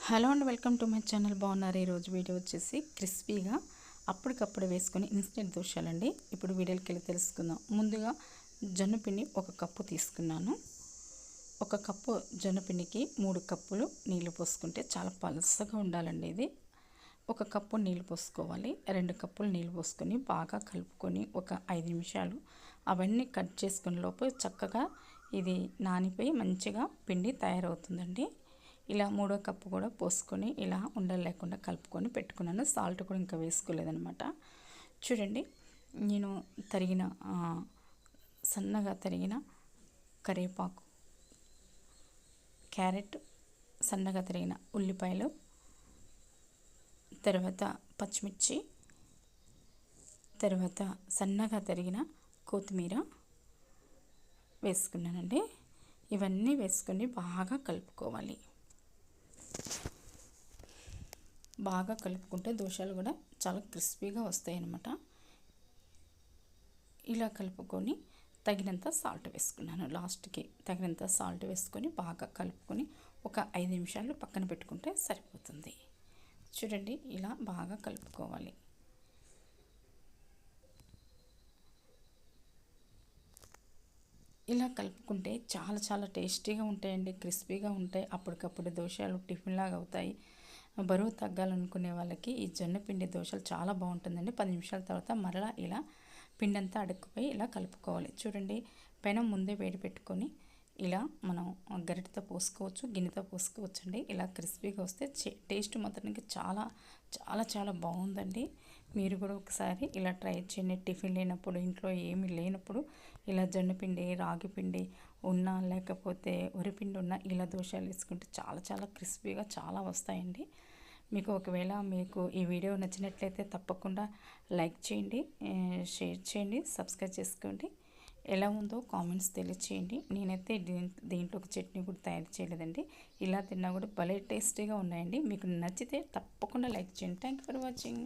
Hello and welcome to my channel. బాగున్నారు? ఈరోజు video వచ్చేసి క్రిస్పీగా అప్పటికప్పుడు వేసుకొని ఇన్స్టెంట్ దోశలండి. ఇప్పుడు వీడియోకి వెళ్ళి తెలుసుకుందాం. ముందుగా జొన్నపిండి 1 కప్పు తీసుకున్నాను. 1 కప్పు జొన్నపిండికి 3 కప్పులు నీళ్లు పోసుకుంటే చాలా పలసగా ఉండాలండి. ఇది 1 కప్పు నీళ్లు పోసుకోవాలి. 2 కప్పులు నీళ్లు పోసుకొని బాగా కలుపుకొని ఒక 5 నిమిషాలు అవన్నీ కట్ చేసుకునే లోపు చక్కగా ఇది నానిపోయి మంచిగా పిండి తయారవుతుందండి. ఇలా 3వ కప్పు కూడా పోసుకొని ఇలా ఉండలు లేకుండా కలుపుకొని పెట్టుకున్నాను. సాల్ట్ కూడా ఇంకా వేసుకోలేదనమాట. చూడండి, నేను సన్నగా తరిగిన కరివేపాకు, క్యారెట్, సన్నగా తరిగిన ఉల్లిపాయలు, తర్వాత పచ్చిమిర్చి, తర్వాత సన్నగా తరిగిన కొత్తిమీర వేసుకున్నానండి. ఇవన్నీ వేసుకొని బాగా కలుపుకోవాలి. బాగా కలుపుకుంటే దోశలు కూడా చాలా క్రిస్పీగా వస్తాయి అన్నమాట. ఇలా కలుపుకొని తగినంత సాల్ట్ వేసుకున్నాను. లాస్ట్కి తగినంత సాల్ట్ వేసుకొని బాగా కలుపుకొని ఒక 5 నిమిషాలు పక్కన పెట్టుకుంటే సరిపోతుంది. చూడండి, ఇలా బాగా కలుపుకోవాలి. ఇలా కలుపుకుంటే చాలా చాలా టేస్టీగా ఉంటాయండి, క్రిస్పీగా ఉంటాయి. అప్పటికప్పుడు దోశలు టిఫిన్ లాగా అవుతాయి. బరువు తగ్గాలనుకునే వాళ్ళకి ఈ జొన్నపిండి దోశలు చాలా బాగుంటుందండి. 10 నిమిషాల తర్వాత మరలా ఇలా పిండి అంతా అడుక్కుపోయి ఇలా కలుపుకోవాలి. చూడండి, పెనం ముందే వేడి పెట్టుకొని ఇలా మనం గరిటెతో పోసుకోవచ్చు, గిన్నెతో పోసుకోవచ్చు అండి. ఇలా క్రిస్పీగా వస్తే టేస్ట్ మాత్రానికి చాలా చాలా చాలా బాగుందండి. మీరు కూడా ఒకసారి ఇలా ట్రై చేయండి. టిఫిన్ లేనప్పుడు, ఇంట్లో ఏమీ లేనప్పుడు ఇలా జొన్నపిండి, రాగిపిండి ఉన్నా లేకపోతే వరిపిండి ఉన్నా ఇలా దోశలు వేసుకుంటే చాలా చాలా క్రిస్పీగా చాలా వస్తాయండి. మీకు ఈ వీడియో నచ్చినట్లయితే తప్పకుండా లైక్ చేయండి, షేర్ చేయండి, సబ్స్క్రైబ్ చేసుకోండి. ఎలా ఉందో కామెంట్స్ తెలియచేయండి. నేనైతే దీంట్లో ఒక చట్నీ కూడా తయారు చేయలేదండి. ఇలా తిన్నా కూడా భలే టేస్టీగా ఉన్నాయండి. మీకు నచ్చితే తప్పకుండా లైక్ చేయండి. Thank you for watching.